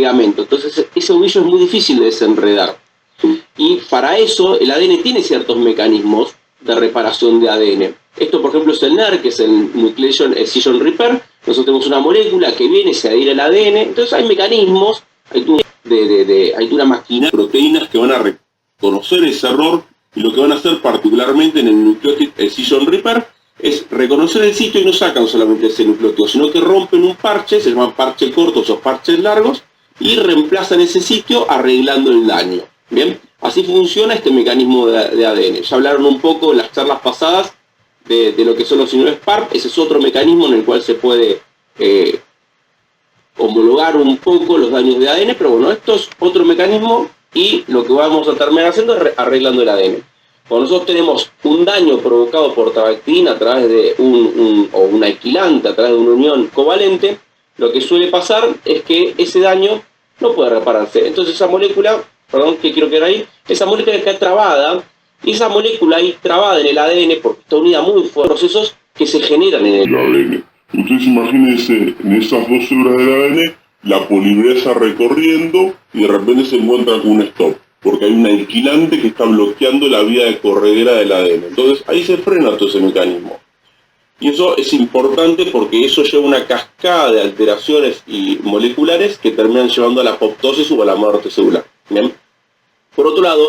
filamento. Entonces ese ovillo es muy difícil de desenredar. Y para eso el ADN tiene ciertos mecanismos de reparación de ADN. Esto, por ejemplo, es el NER, que es el Nucleation Excision Repair. Nosotros tenemos una molécula que viene, se adhiere al ADN. Entonces hay mecanismos, hay una maquinaria, proteínas que van a reconocer ese error, y lo que van a hacer particularmente en el Nucleotide Excision Repair es reconocer el sitio y no sacan solamente ese nucleótido, sino que rompen un parche, se llaman parches cortos o parches largos, y reemplazan ese sitio arreglando el daño. Bien, así funciona este mecanismo de ADN. Ya hablaron un poco en las charlas pasadas de lo que son los inhibidores PARP. Ese es otro mecanismo en el cual se puede homologar un poco los daños de ADN, pero bueno, esto es otro mecanismo y lo que vamos a terminar haciendo es arreglando el ADN. Cuando nosotros tenemos un daño provocado por tabactina a través de un alquilante, a través de una unión covalente, lo que suele pasar es que ese daño no puede repararse. Entonces esa molécula, que quiero que era ahí, esa molécula queda trabada, y esa molécula ahí trabada en el ADN, porque está unida muy fuerte a procesos que se generan en el ADN. Entonces imagínense en esas 2 células del ADN, la polimerasa recorriendo y de repente se encuentra con un stop, porque hay un alquilante que está bloqueando la vía de corredera del ADN. Entonces ahí se frena todo ese mecanismo. Y eso es importante porque eso lleva una cascada de alteraciones y moleculares que terminan llevando a la apoptosis o a la muerte celular. ¿Bien? Por otro lado,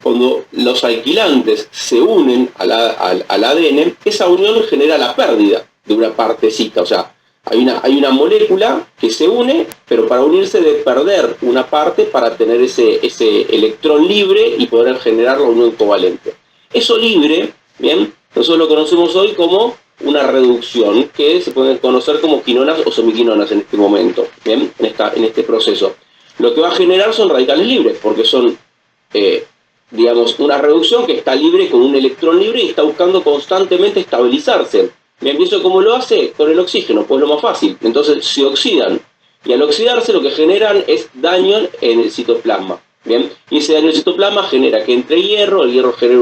cuando los alquilantes se unen al ADN, esa unión genera la pérdida de una partecita. O sea, hay una molécula que se une, pero para unirse debe perder una parte para tener ese electrón libre y poder generar la unión covalente. Eso libre, bien, nosotros lo conocemos hoy como una reducción, que se pueden conocer como quinonas o semiquinonas en este momento, bien, en este proceso. Lo que va a generar son radicales libres, porque son, digamos, una reducción que está libre con un electrón libre y está buscando constantemente estabilizarse. Bien, ¿y eso cómo lo hace? Con el oxígeno, pues lo más fácil. Entonces se oxidan, y al oxidarse lo que generan es daño en el citoplasma. Bien, y ese daño en el citoplasma genera que entre hierro, el hierro genera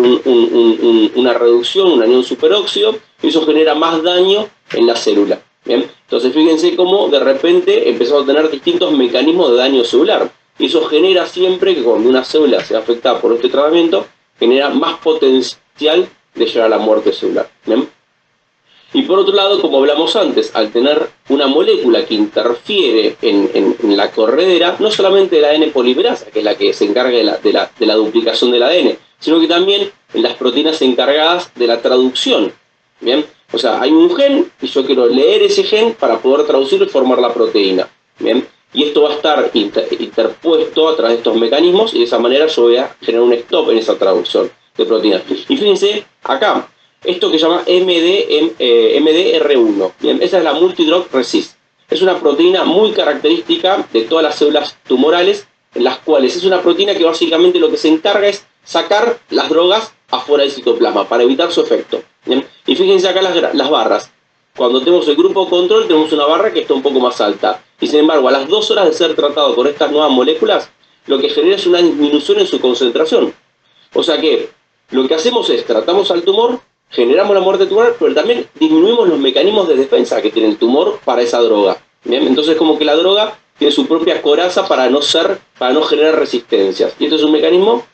una reducción, un anión superóxido, y eso genera más daño en la célula. Bien, entonces fíjense cómo de repente empezamos a tener distintos mecanismos de daño celular. Y eso genera siempre que cuando una célula se afecta por este tratamiento, genera más potencial de llegar a la muerte celular. ¿Bien? Y por otro lado, como hablamos antes, al tener una molécula que interfiere en la corredera, no solamente de la ADN polimerasa, que es la que se encarga de la duplicación del ADN, sino que también en las proteínas encargadas de la traducción. ¿Bien? O sea, hay un gen y yo quiero leer ese gen para poder traducirlo y formar la proteína. ¿Bien? Y esto va a estar interpuesto a través de estos mecanismos y de esa manera yo voy a generar un stop en esa traducción de proteínas. Y fíjense, acá, esto que se llama MDR1. Bien, esa es la Multidrug Resist. Es una proteína muy característica de todas las células tumorales, en las cuales es una proteína que básicamente lo que se encarga es sacar las drogas afuera del citoplasma para evitar su efecto. Bien, y fíjense acá las barras. Cuando tenemos el grupo control tenemos una barra que está un poco más alta. Y sin embargo, a las 2 horas de ser tratado con estas nuevas moléculas, lo que genera es una disminución en su concentración. O sea que lo que hacemos es tratamos al tumor, generamos la muerte tumoral, pero también disminuimos los mecanismos de defensa que tiene el tumor para esa droga. ¿Bien? Entonces como que la droga tiene su propia coraza para no generar resistencias. Y esto es un mecanismo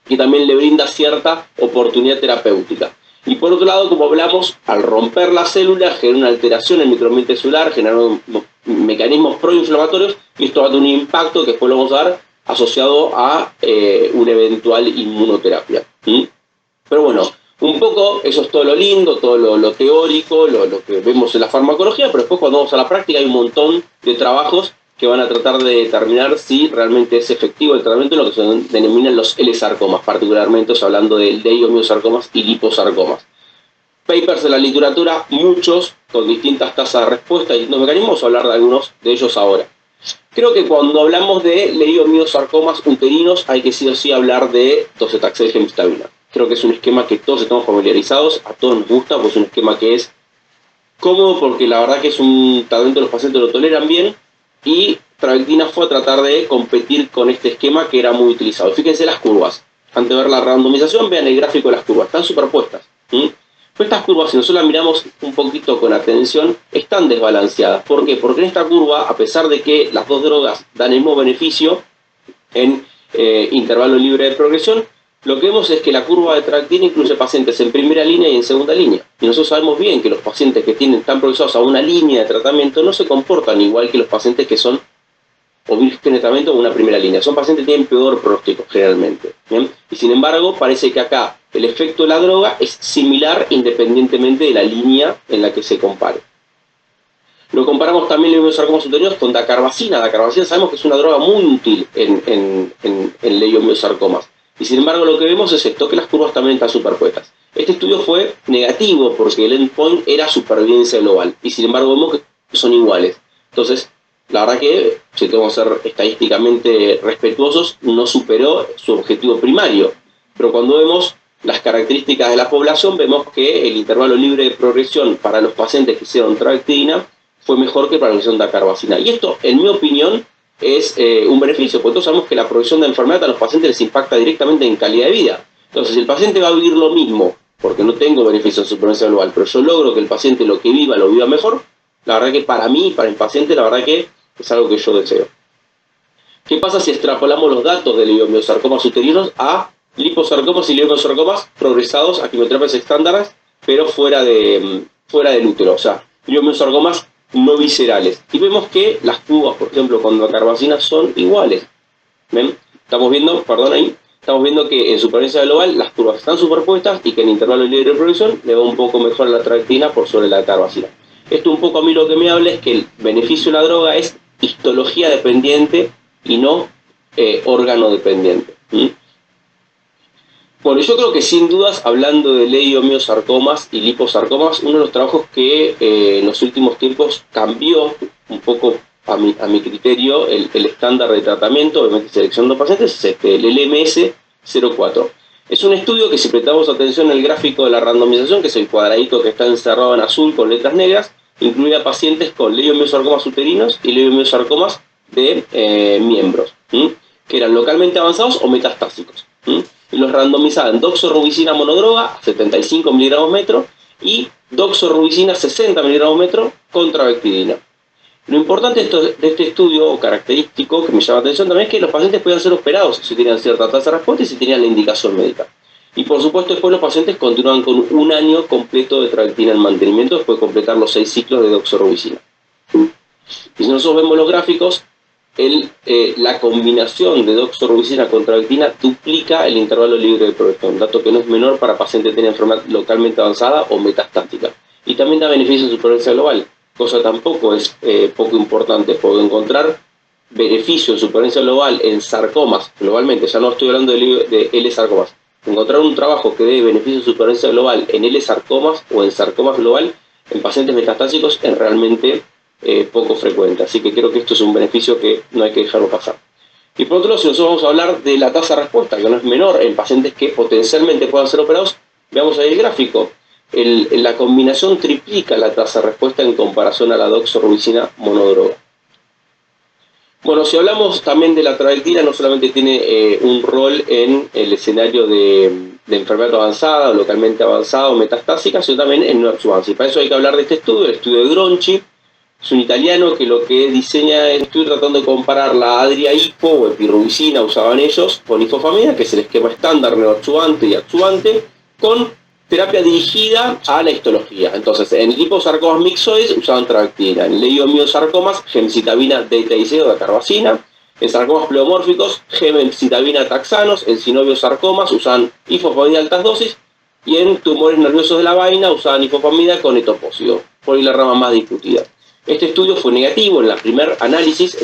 que también le brinda cierta oportunidad terapéutica. Y por otro lado, como hablamos, al romper la célula genera una alteración en el microambiente celular, generando mecanismos proinflamatorios, y esto va a tener un impacto que después lo vamos a dar asociado a una eventual inmunoterapia. Pero bueno, un poco eso es todo lo lindo, todo lo teórico, lo que vemos en la farmacología, pero después cuando vamos a la práctica hay un montón de trabajos que van a tratar de determinar si realmente es efectivo el tratamiento en lo que se denominan los L-sarcomas, particularmente hablando de leiomyosarcomas y liposarcomas. Papers en la literatura, muchos, con distintas tasas de respuesta y distintos mecanismos, vamos a hablar de algunos de ellos ahora. Creo que cuando hablamos de leiomyosarcomas uterinos hay que sí o sí hablar de docetaxel gemcitabina. Creo que es un esquema que todos estamos familiarizados, a todos nos gusta, pues es un esquema que es cómodo porque la verdad que es un tratamiento que los pacientes lo toleran bien, y Travectina fue a tratar de competir con este esquema que era muy utilizado. Fíjense las curvas. Antes de ver la randomización, vean el gráfico de las curvas. Están superpuestas. Pero estas curvas, si nosotros las miramos un poquito con atención, están desbalanceadas. ¿Por qué? Porque en esta curva, a pesar de que las dos drogas dan el mismo beneficio en intervalo libre de progresión, lo que vemos es que la curva de tractina incluye pacientes en primera línea y en segunda línea. Y nosotros sabemos bien que los pacientes que están progresados a una línea de tratamiento no se comportan igual que los pacientes que son o virgen de tratamiento o una primera línea. Son pacientes que tienen peor pronóstico generalmente. ¿Bien? Y sin embargo, parece que acá el efecto de la droga es similar independientemente de la línea en la que se compare. Lo comparamos también en leiomyosarcomas uterinos con dacarbazina. Dacarbazina sabemos que es una droga muy útil en leiomyosarcomas. Y sin embargo lo que vemos es esto, que las curvas también están superpuestas. Este estudio fue negativo porque el endpoint era supervivencia global. Y sin embargo vemos que son iguales. Entonces, la verdad que, si tenemos que ser estadísticamente respetuosos, no superó su objetivo primario. Pero cuando vemos las características de la población, vemos que el intervalo libre de progresión para los pacientes que hicieron tractina fue mejor que para los que hicieron dacarbazina. Y esto, en mi opinión, es un beneficio, porque todos sabemos que la progresión de enfermedad a los pacientes les impacta directamente en calidad de vida. Entonces, si el paciente va a vivir lo mismo, porque no tengo beneficio en supervivencia global, pero yo logro que el paciente lo viva mejor, la verdad que para mí, para el paciente, la verdad que es algo que yo deseo. ¿Qué pasa si extrapolamos los datos de leiomyosarcomas uterinos a liposarcomas y leiomyosarcomas progresados a quimioterapias estándares, pero fuera del útero? O sea, leiomyosarcomas no viscerales. Y vemos que las curvas, por ejemplo, con dacarbazina son iguales. ¿Ven? Estamos viendo que en supervivencia global las curvas están superpuestas y que en intervalo libre de progresión le va un poco mejor a la tractina por sobre la dacarbazina. Esto un poco a mí lo que me habla es que el beneficio de la droga es histología dependiente y no órgano dependiente. Bueno, yo creo que sin dudas, hablando de leiomyosarcomas y liposarcomas, uno de los trabajos que en los últimos tiempos cambió un poco a mi criterio el estándar de tratamiento, obviamente seleccionando pacientes, es el LMS-04. Es un estudio que, si prestamos atención al gráfico de la randomización, que es el cuadradito que está encerrado en azul con letras negras, incluía pacientes con leiomyosarcomas uterinos y leiomyosarcomas de miembros, que eran localmente avanzados o metastásicos. Y los randomizaba en doxorubicina monodroga a 75 mg metro y doxorubicina 60 mg metro contra vectidina. Lo importante de este estudio, o característico, que me llama la atención también, es que los pacientes podían ser operados si tenían cierta tasa de respuesta y si tenían la indicación médica. Y por supuesto después los pacientes continúan con un año completo de tractina en mantenimiento después de completar los 6 ciclos de doxorubicina. Y si nosotros vemos los gráficos, la combinación de doxorubicina con tractina duplica el intervalo libre de progresión, dato que no es menor para pacientes que tienen enfermedad localmente avanzada o metastática. Y también da beneficio en supervivencia global, cosa tampoco es poco importante. Puedo encontrar beneficio en supervivencia global en sarcomas, globalmente, ya no estoy hablando de L-sarcomas. Encontrar un trabajo que dé beneficio en supervivencia global en L-sarcomas o en sarcomas global en pacientes metastásicos es realmente poco frecuente, así que creo que esto es un beneficio que no hay que dejarlo pasar. Y por otro lado, si nosotros vamos a hablar de la tasa de respuesta, que no es menor en pacientes que potencialmente puedan ser operados, veamos ahí el gráfico. La combinación triplica la tasa de respuesta en comparación a la doxorubicina monodroga. Bueno, si hablamos también de la trabectina, no solamente tiene un rol en el escenario de enfermedad avanzada, localmente avanzada o metastásica, sino también en neoadjuvancia. Y para eso hay que hablar de este estudio, el estudio de Gronchi. Es un italiano que lo que diseña el estudio tratando de comparar la adria-hipo o epirubicina, usaban ellos, con ifosfamida, que es el esquema estándar neoadjuvante y adjuvante, con terapia dirigida a la histología. Entonces, en liposarcomas mixoides usaban trabectina, en leiomyosarcomas gemcitabina DTIC o dacarbazina, en sarcomas pleomórficos gemcitabina taxanos, en sinoviosarcomas usaban ifosfamida altas dosis y en tumores nerviosos de la vaina usaban ifosfamida con etoposio, por ahí la rama más discutida. Este estudio fue negativo en el primer análisis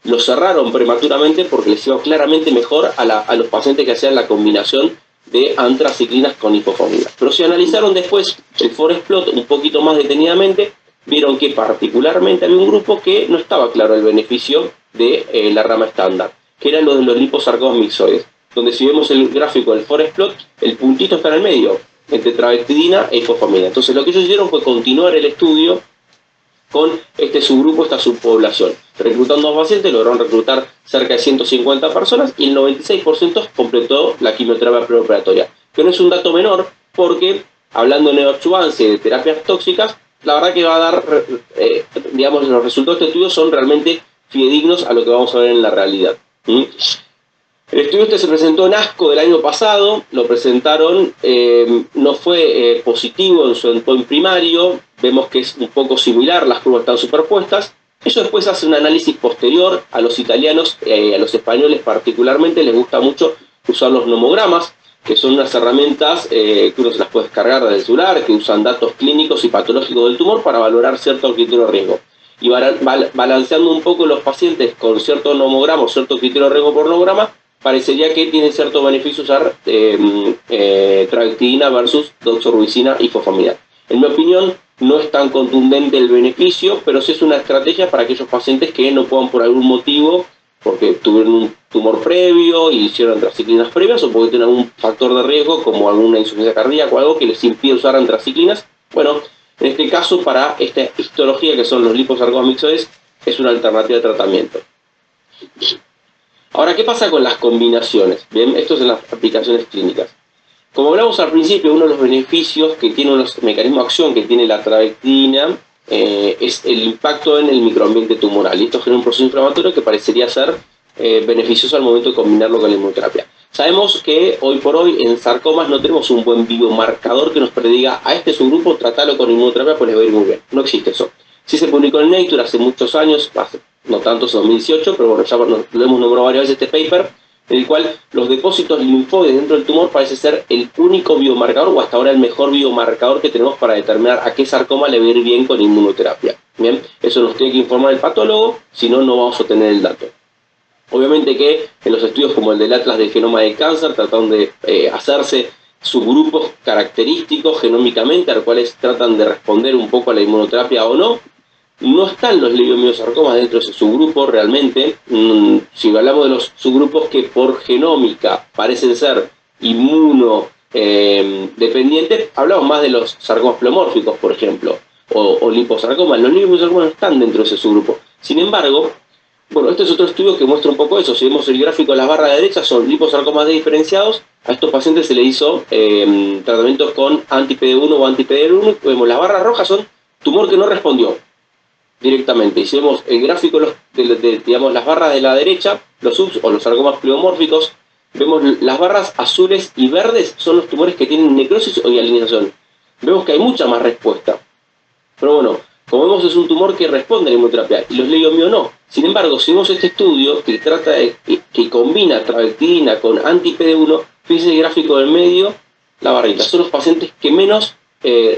lo cerraron prematuramente porque les iba claramente mejor a los pacientes que hacían la combinación de antraciclinas con ifosfamida. Pero si analizaron después el forest plot un poquito más detenidamente, vieron que particularmente había un grupo que no estaba claro el beneficio de la rama estándar, que era lo de los liposarcomas mixoides, donde si vemos el gráfico del forest plot, el puntito está en el medio, entre trabectidina e ifosfamida. Entonces lo que ellos hicieron fue continuar el estudio con este subgrupo, esta subpoblación. Reclutando a pacientes, lograron reclutar cerca de 150 personas y el 96% completó la quimioterapia preoperatoria, que no es un dato menor porque hablando de neoadjuvancia y de terapias tóxicas, la verdad que va a dar, digamos, los resultados de este estudio son realmente fidedignos a lo que vamos a ver en la realidad. El estudio se presentó en ASCO del año pasado, lo presentaron, no fue positivo en su endpoint primario, vemos que es un poco similar, las curvas están superpuestas. Ellos después hacen un análisis posterior. A los italianos, a los españoles particularmente, les gusta mucho usar los nomogramas, que son unas herramientas que uno se las puede descargar desde el celular, que usan datos clínicos y patológicos del tumor para valorar cierto criterio de riesgo. Y balanceando un poco los pacientes con cierto nomograma o cierto criterio de riesgo por nomograma, parecería que tienen cierto beneficio usar trabectina versus doxorubicina y fosfamidar. En mi opinión, no es tan contundente el beneficio, pero sí es una estrategia para aquellos pacientes que no puedan por algún motivo, porque tuvieron un tumor previo y hicieron antraciclinas previas, o porque tienen algún factor de riesgo como alguna insuficiencia cardíaca o algo que les impide usar antraciclinas. Bueno, en este caso, para esta histología que son los liposarcomas mixoides, es una alternativa de tratamiento. Ahora, ¿qué pasa con las combinaciones? Bien, esto es en las aplicaciones clínicas. Como hablamos al principio, uno de los beneficios que tiene, uno de los mecanismos de acción que tiene la trabectina es el impacto en el microambiente tumoral. Y esto genera un proceso inflamatorio que parecería ser beneficioso al momento de combinarlo con la inmunoterapia. Sabemos que hoy por hoy en sarcomas no tenemos un buen biomarcador que nos prediga a este subgrupo, tratarlo con inmunoterapia, pues les va a ir muy bien. No existe eso. Sí se publicó en Nature hace muchos años, no tantos, en 2018, pero bueno, ya lo hemos nombrado varias veces este paper, en el cual los depósitos linfoides dentro del tumor parece ser el único biomarcador, o hasta ahora el mejor biomarcador que tenemos para determinar a qué sarcoma le va a ir bien con inmunoterapia. Bien, eso nos tiene que informar el patólogo, si no, no vamos a obtener el dato. Obviamente que en los estudios como el del Atlas del Genoma del Cáncer tratan de hacerse subgrupos característicos genómicamente, a los cuales tratan de responder un poco a la inmunoterapia o no. No están los leiomiosarcomas dentro de ese subgrupo realmente. Si hablamos de los subgrupos que por genómica parecen ser inmunodependientes, hablamos más de los sarcomas pleomórficos, por ejemplo, o liposarcomas. Los liposarcomas no están dentro de ese subgrupo. Sin embargo, bueno, este es otro estudio que muestra un poco eso. Si vemos el gráfico de las barras de derecha, son liposarcomas diferenciados. A estos pacientes se les hizo tratamientos con anti-PD1 o anti-PD1. Vemos las barras rojas son tumor que no respondió directamente. Y si vemos el gráfico digamos, las barras de la derecha, los subs o los sarcomas pleomórficos, vemos las barras azules y verdes son los tumores que tienen necrosis o dialinización. Vemos que hay mucha más respuesta. Pero bueno, como vemos es un tumor que responde a la inmunoterapia y los leiomios no. Sin embargo, si vemos este estudio que trata que combina trabectina con anti-PD1, fíjense el gráfico del medio, la barrita, son los pacientes que menos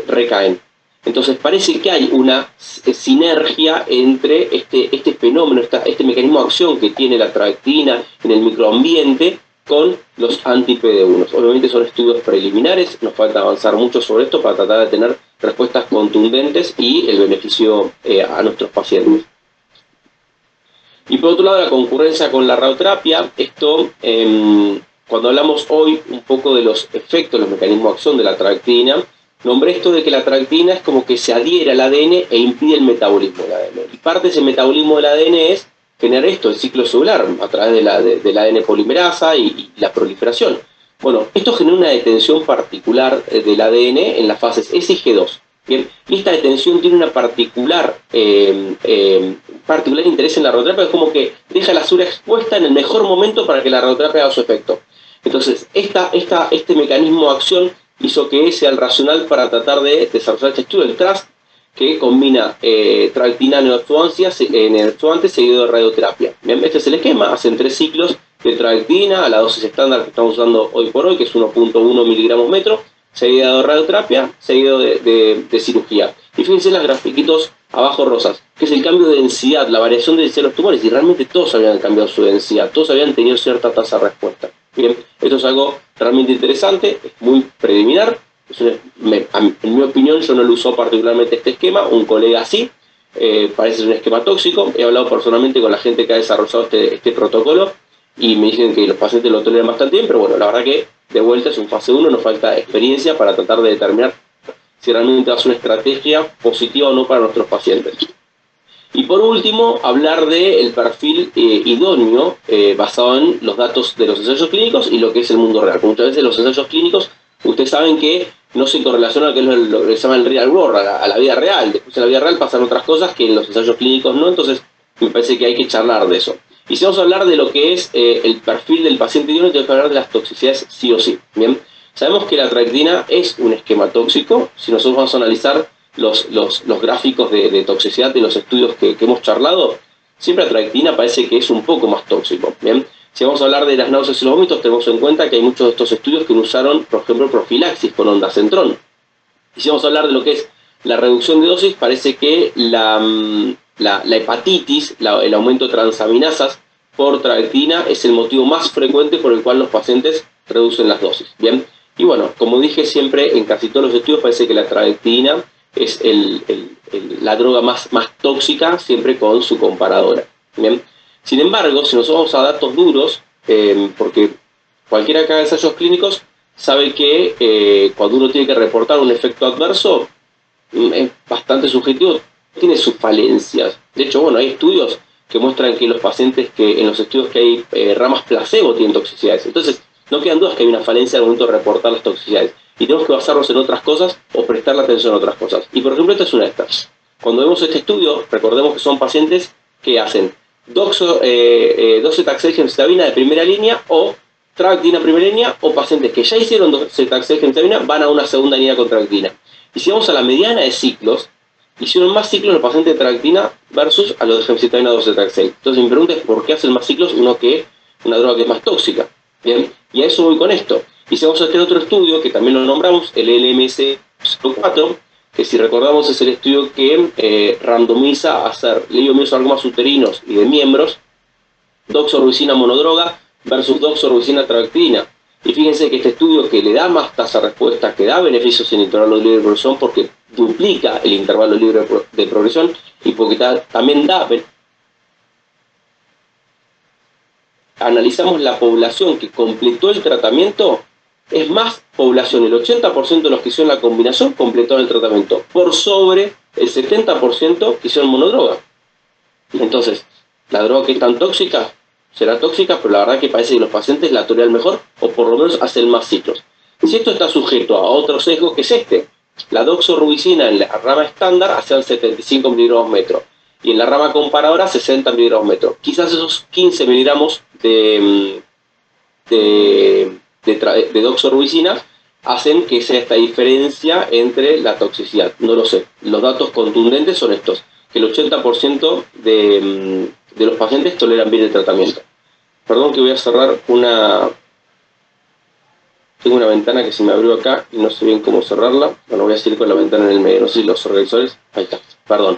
recaen. Entonces parece que hay una sinergia entre este fenómeno, este mecanismo de acción que tiene la trabectina en el microambiente con los anti-PD1. Obviamente son estudios preliminares, nos falta avanzar mucho sobre esto para tratar de tener respuestas contundentes y el beneficio a nuestros pacientes. Y por otro lado, la concurrencia con la radioterapia. Esto, cuando hablamos hoy un poco de los efectos, los mecanismos de acción de la trabectina, nombré esto de que la trabectina es como que se adhiere al ADN e impide el metabolismo del ADN. Y parte de ese metabolismo del ADN es generar esto, el ciclo celular, a través del ADN polimerasa y la proliferación. Bueno, esto genera una detención particular del ADN en las fases S y G2. Bien, y esta detención tiene una particular interés en la radioterapia, es como que deja la sura expuesta en el mejor momento para que la radioterapia haga su efecto. Entonces, este mecanismo de acción hizo que sea el racional para tratar de desarrollar este estudio, el TRUST, que combina trabectina neoadjuvante seguido de radioterapia. Bien, este es el esquema, hacen 3 ciclos de trabectina a la dosis estándar que estamos usando hoy por hoy, que es 1.1 miligramos metro, seguido de radioterapia, seguido de cirugía. Y fíjense en los grafiquitos abajo rosas, que es el cambio de densidad, la variación de densidad de los tumores, y realmente todos habían cambiado su densidad, todos habían tenido cierta tasa de respuesta. Bien, esto es algo realmente interesante, es muy preliminar. En mi opinión, yo no lo uso particularmente este esquema, un colega sí, parece ser un esquema tóxico. He hablado personalmente con la gente que ha desarrollado este protocolo y me dicen que los pacientes lo toleran bastante bien, pero bueno, la verdad que de vuelta es un fase 1, nos falta experiencia para tratar de determinar si realmente va a ser una estrategia positiva o no para nuestros pacientes. Y por último, hablar del perfil idóneo basado en los datos de los ensayos clínicos y lo que es el mundo real. Muchas veces los ensayos clínicos Ustedes saben que no se correlaciona a lo que es lo que se llama el real world, a la vida real. Después en la vida real pasan otras cosas que en los ensayos clínicos no, entonces me parece que hay que charlar de eso. Y si vamos a hablar de lo que es el perfil del paciente diurno, tenemos que hablar de las toxicidades sí o sí. Bien, sabemos que la atrazina es un esquema tóxico. Si nosotros vamos a analizar los gráficos de toxicidad de los estudios que hemos charlado, siempre la atrazina parece que es un poco más tóxico. Bien, si vamos a hablar de las náuseas y los vómitos, tenemos en cuenta que hay muchos de estos estudios que usaron, por ejemplo, profilaxis con ondansetron. Y si vamos a hablar de lo que es la reducción de dosis, parece que la hepatitis, el aumento de transaminasas por trabectina es el motivo más frecuente por el cual los pacientes reducen las dosis. Bien, y bueno, como dije siempre, en casi todos los estudios parece que la trabectina es la droga más tóxica, siempre con su comparadora. Bien, sin embargo, si nos vamos a datos duros, porque cualquiera que haga ensayos clínicos sabe que cuando uno tiene que reportar un efecto adverso, es bastante subjetivo, tiene sus falencias. De hecho, bueno, hay estudios que muestran que los pacientes en los estudios que hay ramas placebo tienen toxicidades. Entonces, no quedan dudas que hay una falencia al momento de reportar las toxicidades. Y tenemos que basarnos en otras cosas o prestarle atención a otras cosas. Y por ejemplo, esta es una de estas. Cuando vemos este estudio, recordemos que son pacientes que hacen docetaxel-gemcitabina de primera línea o trabectina primera línea, o pacientes que ya hicieron docetaxel-gemcitabina van a una segunda línea con trabectina. Y si vamos a la mediana de ciclos, hicieron más ciclos los pacientes de trabectina versus a los de gemcitabina docetaxel. Entonces mi pregunta es ¿por qué hacen más ciclos una droga que es más tóxica? Bien, y a eso voy con esto. Y si vamos a este otro estudio, que también lo nombramos, el LMS-04, que si recordamos es el estudio que randomiza a hacer leiomyosarcomas uterinos y de miembros, doxorubicina monodroga versus doxorubicina trabectina. Y fíjense que este estudio que le da más tasa de respuesta, que da beneficios en intervalo libre de progresión porque duplica el intervalo libre de progresión y porque también da... Analizamos la población que completó el tratamiento, es más población, el 80% de los que hicieron la combinación completaron el tratamiento, por sobre el 70% que hicieron monodroga. Entonces, la droga que es tan tóxica, será tóxica, pero la verdad que parece que los pacientes la toleran mejor, o por lo menos hacen más ciclos. Si esto está sujeto a otro sesgo que es este, la doxorubicina en la rama estándar hacían 75 miligramos metro, y en la rama comparadora 60 miligramos metro. Quizás esos 15 miligramos de doxorubicina hacen que sea esta diferencia entre la toxicidad. No lo sé. Los datos contundentes son estos, que el 80% de los pacientes toleran bien el tratamiento. Perdón que voy a cerrar tengo una ventana que se me abrió acá y no sé bien cómo cerrarla. Bueno, voy a seguir con la ventana en el medio. No sé si los organizadores... Ahí está, perdón.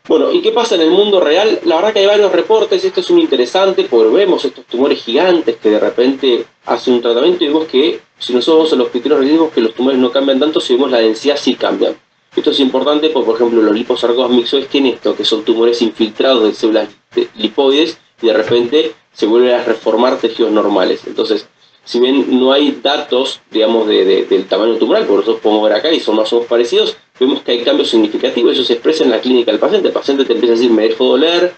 Bueno, ¿y qué pasa en el mundo real? La verdad que hay varios reportes, esto es muy interesante, porque vemos estos tumores gigantes que de repente hacen un tratamiento y vemos que, si nosotros vamos a los criterios relativos, que los tumores no cambian tanto, si vemos la densidad sí cambian. Esto es importante porque, por ejemplo, los liposarcomas mixoides tienen esto, que son tumores infiltrados de células lipoides y de repente se vuelven a reformar tejidos normales. Entonces, si bien no hay datos, digamos, del tamaño tumoral, porque nosotros podemos ver acá y son más o menos parecidos, vemos que hay cambios significativos, eso se expresa en la clínica del paciente. El paciente te empieza a decir, me dejo doler,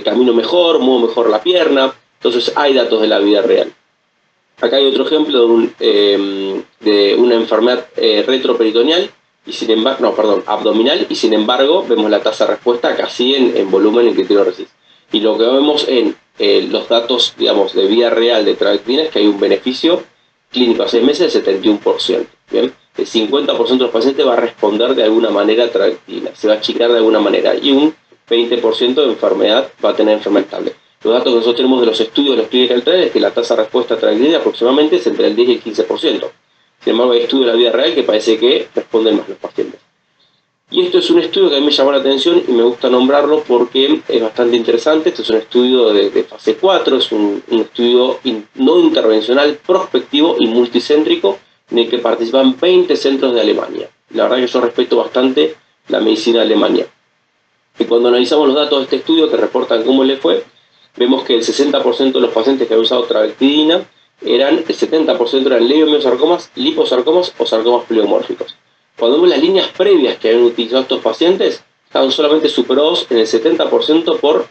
camino mejor, muevo mejor la pierna. Entonces hay datos de la vida real. Acá hay otro ejemplo de una enfermedad retroperitoneal, y sin embargo, abdominal, y sin embargo vemos la tasa de respuesta casi en volumen en criterio RECIST. Y lo que vemos en los datos, digamos, de vida real de trabectina es que hay un beneficio clínico a 6 meses del 71%. ¿Bien? El 50% de los pacientes va a responder de alguna manera a trabectina, se va a achicar de alguna manera, y un 20% de enfermedad va a tener enfermedad estable. Los datos que nosotros tenemos de los estudios de los clínicas trials es que la tasa de respuesta a trabectina aproximadamente es entre el 10 y el 15%. Sin embargo, hay estudios de la vida real que parece que responden más los pacientes. Y esto es un estudio que a mí me llamó la atención y me gusta nombrarlo porque es bastante interesante. Este es un estudio de fase 4, es un estudio no intervencional, prospectivo y multicéntrico, en el que participan 20 centros de Alemania. La verdad que yo respeto bastante la medicina de Alemania. Y cuando analizamos los datos de este estudio que reportan cómo le fue, vemos que el 60% de los pacientes que habían usado trabectina el 70% eran leiomyosarcomas, liposarcomas o sarcomas pleomórficos. Cuando vemos las líneas previas que habían utilizado estos pacientes, estaban solamente superados en el 70%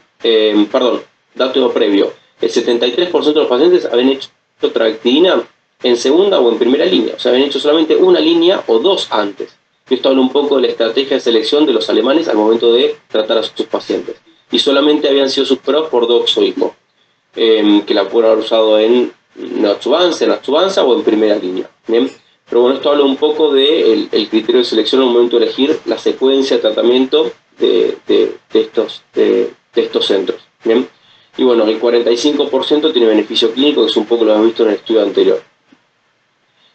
dato previo. El 73% de los pacientes habían hecho trabectina en segunda o en primera línea. O sea, habían hecho solamente una línea o dos antes. Esto habla un poco de la estrategia de selección de los alemanes al momento de tratar a sus pacientes. Y solamente habían sido superados por Dox o Hipo, que la pueden haber usado en Neoadjuvance o en primera línea. ¿Bien? Pero bueno, esto habla un poco del criterio de selección al momento de elegir la secuencia de tratamiento de estos centros. ¿Bien? Y bueno, el 45% tiene beneficio clínico, que es un poco lo que hemos visto en el estudio anterior.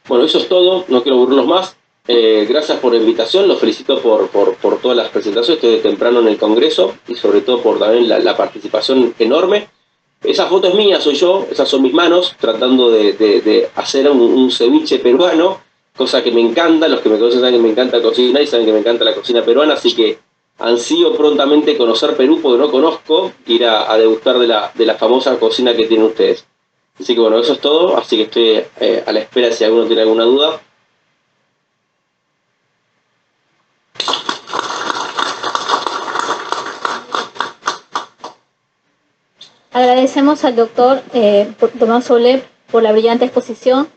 Bueno, eso es todo, no quiero aburrirlos más. Gracias por la invitación, los felicito por todas las presentaciones, estoy de temprano en el Congreso y sobre todo por también la participación enorme. Esa foto es mía, soy yo, esas son mis manos, tratando de hacer un ceviche peruano, cosa que me encanta, los que me conocen saben que me encanta cocinar y saben que me encanta la cocina peruana, así que ansío prontamente conocer Perú porque no conozco, ir a degustar de la famosa cocina que tienen ustedes. Así que bueno, eso es todo, así que estoy a la espera si alguno tiene alguna duda. Agradecemos al doctor Tomás Soler por la brillante exposición.